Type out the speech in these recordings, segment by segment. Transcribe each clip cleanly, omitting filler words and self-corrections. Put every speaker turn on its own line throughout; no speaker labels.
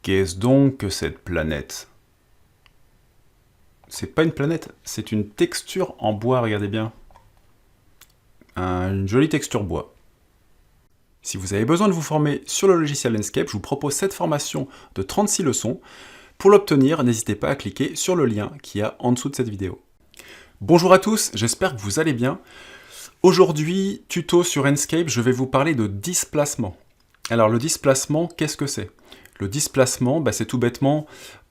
Qu'est-ce donc que cette planète? C'est pas une planète, c'est une texture en bois, regardez bien. Une jolie texture bois. Si vous avez besoin de vous former sur le logiciel Enscape, je vous propose cette formation de 36 leçons. Pour l'obtenir, n'hésitez pas à cliquer sur le lien qu'il y a en dessous de cette vidéo. Bonjour à tous, j'espère que vous allez bien. Aujourd'hui, tuto sur Enscape, je vais vous parler de displacement. Alors le displacement, qu'est-ce que c'est? Le displacement, c'est tout bêtement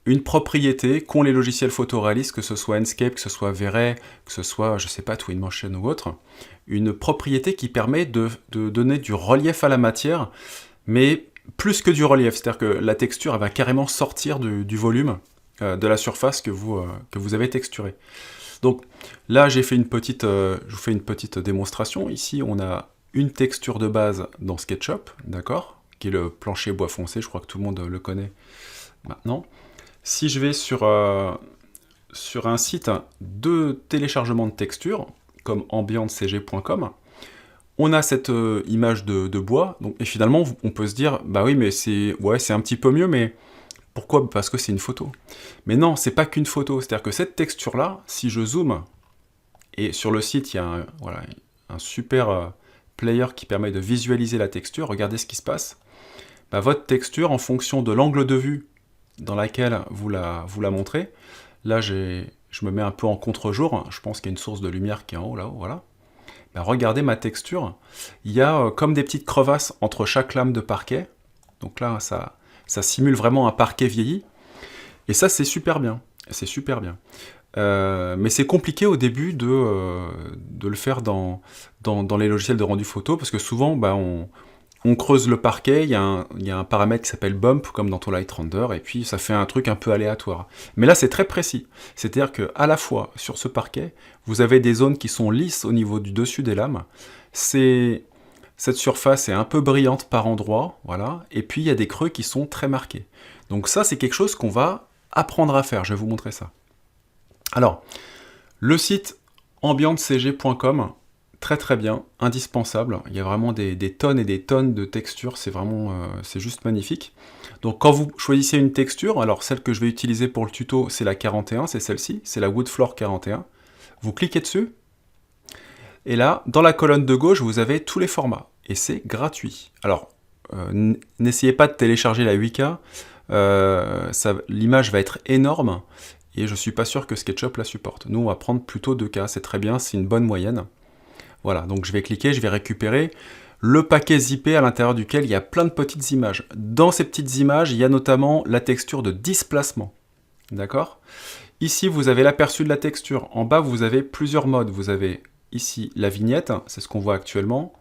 une propriété qu'ont les logiciels photoréalistes, que ce soit Enscape, que ce soit V-Ray, que ce soit, je sais pas, Twinmotion ou autre. Une propriété qui permet de donner du relief à la matière, mais plus que du relief, c'est-à-dire que la texture elle va carrément sortir du volume de la surface que vous avez texturée. Donc là, je vous fais une petite démonstration. Ici, on a une texture de base dans SketchUp, d'accord, qui est le plancher bois foncé, je crois que tout le monde le connaît maintenant. Si je vais sur un site de téléchargement de textures, comme ambientecg.com, on a cette image de bois, et finalement, on peut se dire, bah oui, mais c'est un petit peu mieux, mais pourquoi? Parce que c'est une photo. Mais non, c'est pas qu'une photo, c'est-à-dire que cette texture-là, si je zoome, et sur le site, il y a un super player qui permet de visualiser la texture, regardez ce qui se passe. Votre texture, en fonction de l'angle de vue dans laquelle vous la montrez, là je me mets un peu en contre-jour, je pense qu'il y a une source de lumière qui est en haut, là-haut, voilà. Regardez ma texture, il y a comme des petites crevasses entre chaque lame de parquet, donc là ça simule vraiment un parquet vieilli, et ça c'est super bien, mais c'est compliqué au début de le faire dans les logiciels de rendu photo, parce que souvent on creuse le parquet, il y a un paramètre qui s'appelle bump, comme dans Light Render, et puis ça fait un truc un peu aléatoire. Mais là, c'est très précis. C'est-à-dire qu'à la fois, sur ce parquet, vous avez des zones qui sont lisses au niveau du dessus des lames. Cette surface est un peu brillante par endroits, voilà, et puis il y a des creux qui sont très marqués. Donc ça, c'est quelque chose qu'on va apprendre à faire. Je vais vous montrer ça. Alors, le site ambientecg.com, très bien, indispensable. Il y a vraiment des tonnes et des tonnes de textures, c'est juste magnifique. Donc quand vous choisissez une texture, alors celle que je vais utiliser pour le tuto, c'est la 41, c'est celle-ci, c'est la Woodfloor 41. Vous cliquez dessus, et là, dans la colonne de gauche, vous avez tous les formats, et c'est gratuit. Alors, n'essayez pas de télécharger la 8K, l'image va être énorme, et je suis pas sûr que SketchUp la supporte. Nous, on va prendre plutôt 2K, c'est très bien, c'est une bonne moyenne. Voilà, donc je vais cliquer, je vais récupérer le paquet zippé à l'intérieur duquel il y a plein de petites images. Dans ces petites images, il y a notamment la texture de displacement. D'accord? Ici, vous avez l'aperçu de la texture. En bas, vous avez plusieurs modes. Vous avez ici la vignette, c'est ce qu'on voit actuellement.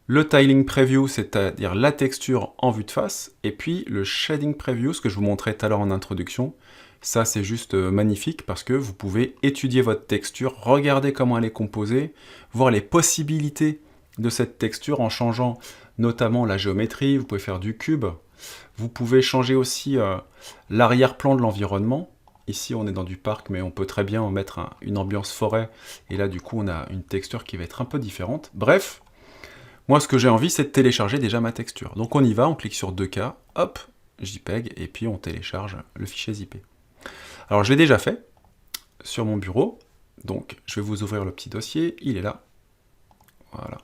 Le tiling preview, c'est-à-dire la texture en vue de face. Et puis le shading preview, ce que je vous montrais tout à l'heure en introduction. Ça, c'est juste magnifique parce que vous pouvez étudier votre texture, regarder comment elle est composée, voir les possibilités de cette texture en changeant notamment la géométrie. Vous pouvez faire du cube. Vous pouvez changer aussi l'arrière-plan de l'environnement. Ici, on est dans du parc, mais on peut très bien en mettre une ambiance forêt. Et là, du coup, on a une texture qui va être un peu différente. Bref, moi, ce que j'ai envie, c'est de télécharger déjà ma texture. Donc, on y va, on clique sur 2K, hop, JPEG, et puis on télécharge le fichier zippé. Alors je l'ai déjà fait sur mon bureau, donc je vais vous ouvrir le petit dossier, il est là, voilà.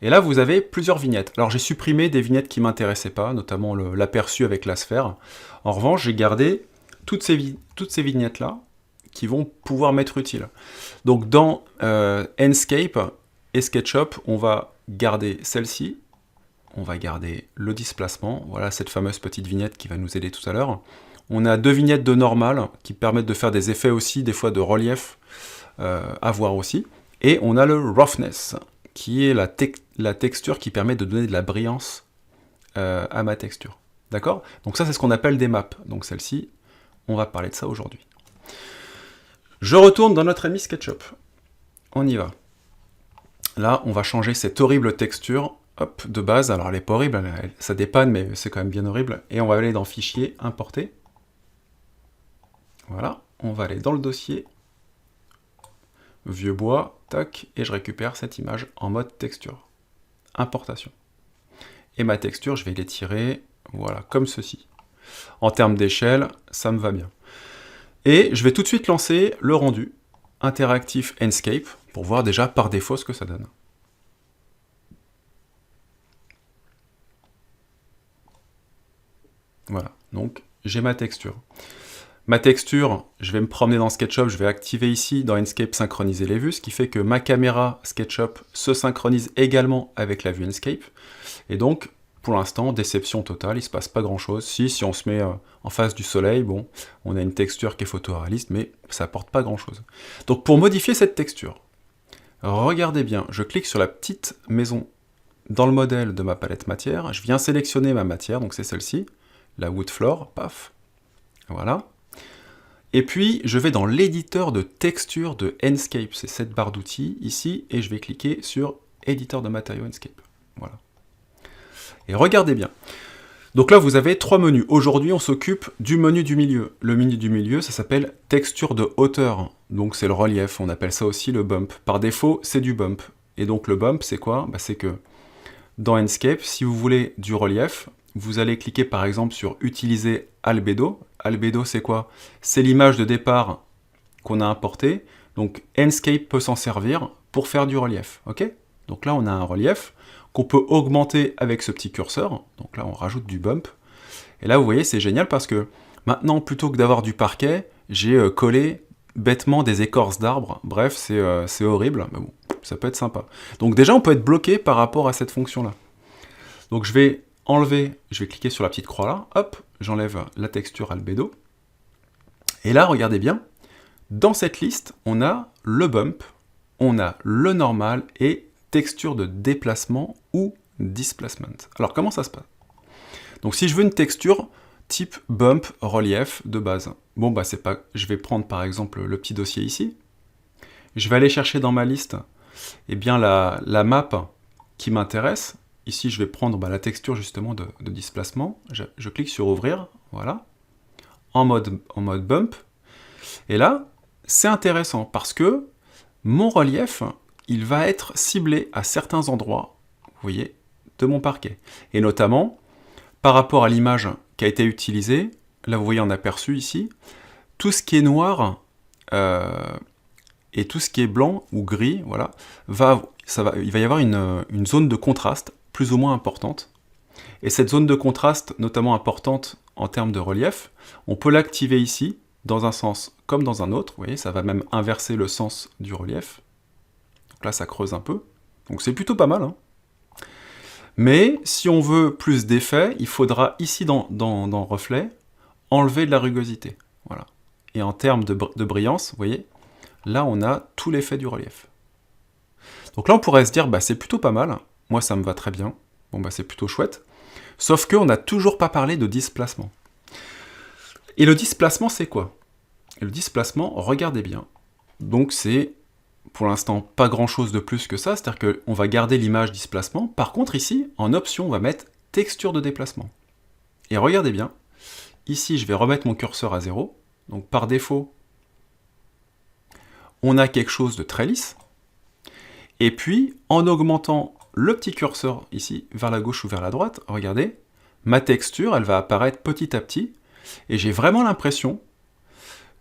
Et là vous avez plusieurs vignettes. Alors j'ai supprimé des vignettes qui ne m'intéressaient pas, notamment l'aperçu avec la sphère. En revanche, j'ai gardé toutes ces vignettes-là qui vont pouvoir m'être utiles. Donc dans Enscape et SketchUp, on va garder celle-ci, on va garder le displacement, voilà cette fameuse petite vignette qui va nous aider tout à l'heure. On a deux vignettes de normal qui permettent de faire des effets aussi, des fois de relief à voir aussi. Et on a le roughness, qui est la texture qui permet de donner de la brillance à ma texture. D'accord? Donc ça, c'est ce qu'on appelle des maps. Donc celle-ci, on va parler de ça aujourd'hui. Je retourne dans notre ami SketchUp. On y va. Là, on va changer cette horrible texture hop, de base. Alors elle n'est pas horrible, ça dépanne, mais c'est quand même bien horrible. Et on va aller dans Fichier, Importer. Voilà, on va aller dans le dossier, vieux bois, tac, et je récupère cette image en mode texture. importation. Et ma texture, je vais l'étirer, voilà, comme ceci. En termes d'échelle, ça me va bien. Et je vais tout de suite lancer le rendu interactif Enscape pour voir déjà par défaut ce que ça donne. Voilà, donc j'ai ma texture. Ma texture, je vais me promener dans SketchUp, je vais activer ici dans Enscape synchroniser les vues, ce qui fait que ma caméra SketchUp se synchronise également avec la vue Enscape. Et donc, pour l'instant, déception totale, il ne se passe pas grand-chose. Si on se met en face du soleil, bon, on a une texture qui est photoréaliste, mais ça apporte pas grand-chose. Donc pour modifier cette texture, regardez bien, je clique sur la petite maison dans le modèle de ma palette matière, je viens sélectionner ma matière, donc c'est celle-ci, la wood floor, paf, voilà. Et puis, je vais dans l'éditeur de texture de Enscape, c'est cette barre d'outils ici, et je vais cliquer sur éditeur de matériaux Enscape, voilà. Et regardez bien. Donc là, vous avez 3 menus. Aujourd'hui, on s'occupe du menu du milieu. Le menu du milieu, ça s'appelle texture de hauteur. Donc c'est le relief, on appelle ça aussi le bump. Par défaut, c'est du bump. Et donc le bump, c'est quoi? C'est que dans Enscape, si vous voulez du relief, vous allez cliquer par exemple sur utiliser albedo. Albedo, c'est quoi? C'est l'image de départ qu'on a importée. Donc Enscape peut s'en servir pour faire du relief. Ok? Donc là, on a un relief qu'on peut augmenter avec ce petit curseur. Donc là, on rajoute du bump. Et là, vous voyez, c'est génial parce que maintenant, plutôt que d'avoir du parquet, j'ai collé bêtement des écorces d'arbres. Bref, c'est horrible, mais bon, ça peut être sympa. Donc déjà, on peut être bloqué par rapport à cette fonction-là. Donc je vais enlever, je vais cliquer sur la petite croix là, hop, j'enlève la texture albedo. Et là, regardez bien, dans cette liste, on a le bump, on a le normal et texture de déplacement ou displacement. Alors comment ça se passe? Donc si je veux une texture type bump relief de base, bon c'est pas, je vais prendre par exemple le petit dossier ici, je vais aller chercher dans ma liste la map qui m'intéresse. Ici je vais prendre la texture justement de displacement, je clique sur ouvrir, voilà, en mode bump, et là c'est intéressant parce que mon relief il va être ciblé à certains endroits, vous voyez, de mon parquet. Et notamment, par rapport à l'image qui a été utilisée, là vous voyez en aperçu ici, tout ce qui est noir et tout ce qui est blanc ou il va y avoir une zone de contraste plus ou moins importante. Et cette zone de contraste, notamment importante en termes de relief, on peut l'activer ici, dans un sens comme dans un autre. Vous voyez, ça va même inverser le sens du relief. Donc là, ça creuse un peu. Donc c'est plutôt pas mal. Hein. Mais si on veut plus d'effet, il faudra ici dans reflet, enlever de la rugosité. Voilà. Et en termes de brillance, vous voyez, là on a tout l'effet du relief. Donc là on pourrait se dire, c'est plutôt pas mal. Moi ça me va très bien. Bon c'est plutôt chouette. Sauf qu'on n'a toujours pas parlé de displacement. Et le displacement c'est quoi? Et le displacement, regardez bien. Donc c'est pour l'instant pas grand chose de plus que ça, c'est-à-dire qu'on va garder l'image displacement. Par contre ici, en option, on va mettre texture de déplacement. Et regardez bien, ici je vais remettre mon curseur à 0, donc par défaut, on a quelque chose de très lisse. Et puis, en augmentant le petit curseur ici, vers la gauche ou vers la droite, regardez, ma texture, elle va apparaître petit à petit, et j'ai vraiment l'impression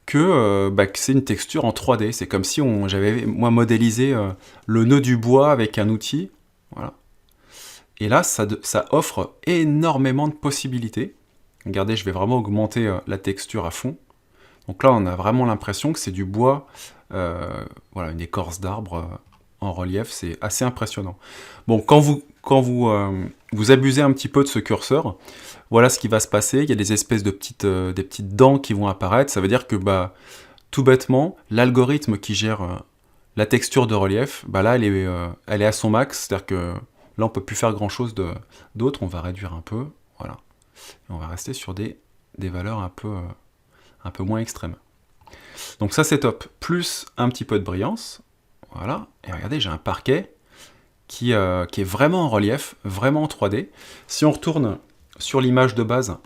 que c'est une texture en 3D. C'est comme si j'avais moi modélisé le nœud du bois avec un outil. Voilà. Et là, ça offre énormément de possibilités. Regardez, je vais vraiment augmenter la texture à fond. Donc là, on a vraiment l'impression que c'est du bois, une écorce d'arbre en relief. C'est assez impressionnant. Bon, quand vous abusez un petit peu de ce curseur, voilà ce qui va se passer. Il y a des espèces de petites dents qui vont apparaître. Ça veut dire que tout bêtement, l'algorithme qui gère la texture de relief, là, elle est à son max. C'est-à-dire que là, on ne peut plus faire grand-chose d'autre. On va réduire un peu. Voilà. Et on va rester sur des valeurs un peu moins extrêmes. Donc ça, c'est top. Plus un petit peu de brillance. Voilà. Et regardez, j'ai un parquet qui est vraiment en relief, vraiment en 3D. Si on retourne sur l'image de base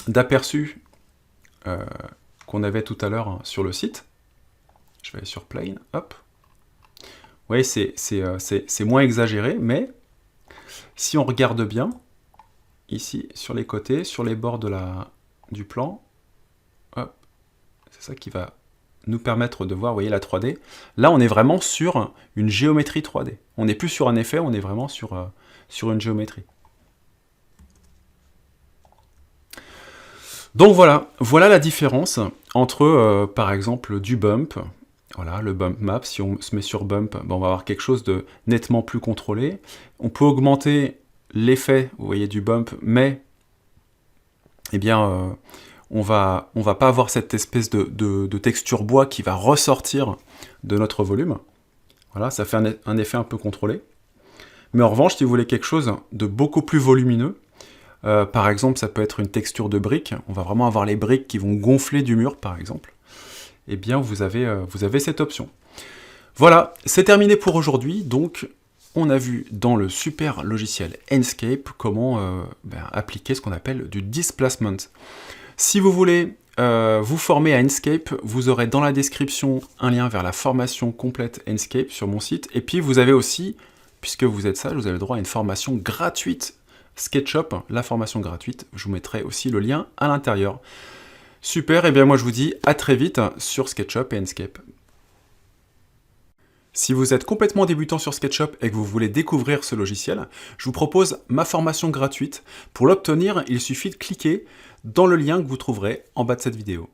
d'aperçu qu'on avait tout à l'heure sur le site, je vais aller sur Plane, hop. Vous voyez, c'est moins exagéré, mais Si on regarde bien, ici, sur les côtés, sur les bords du plan, c'est ça qui va nous permettre de voir, vous voyez, la 3D. Là, on est vraiment sur une géométrie 3D. On n'est plus sur un effet, on est vraiment sur une géométrie. Donc voilà la différence entre, par exemple, du bump. Voilà, le bump map, si on se met sur bump, ben on va avoir quelque chose de nettement plus contrôlé. On peut augmenter l'effet, vous voyez, du bump, mais eh bien, on va pas avoir cette espèce de texture bois qui va ressortir de notre volume. Voilà, ça fait un effet un peu contrôlé. Mais en revanche, si vous voulez quelque chose de beaucoup plus volumineux, par exemple, ça peut être une texture de briques. On va vraiment avoir les briques qui vont gonfler du mur, par exemple. Eh bien, vous avez cette option. Voilà, c'est terminé pour aujourd'hui. Donc, on a vu dans le super logiciel Enscape comment appliquer ce qu'on appelle du displacement. Si vous voulez vous former à Enscape, vous aurez dans la description un lien vers la formation complète Enscape sur mon site. Et puis, vous avez aussi, puisque vous êtes sage, vous avez le droit à une formation gratuite SketchUp, la formation gratuite. Je vous mettrai aussi le lien à l'intérieur. Super, et bien moi je vous dis à très vite sur SketchUp et Enscape. Si vous êtes complètement débutant sur SketchUp et que vous voulez découvrir ce logiciel, je vous propose ma formation gratuite. Pour l'obtenir, il suffit de cliquer dans le lien que vous trouverez en bas de cette vidéo.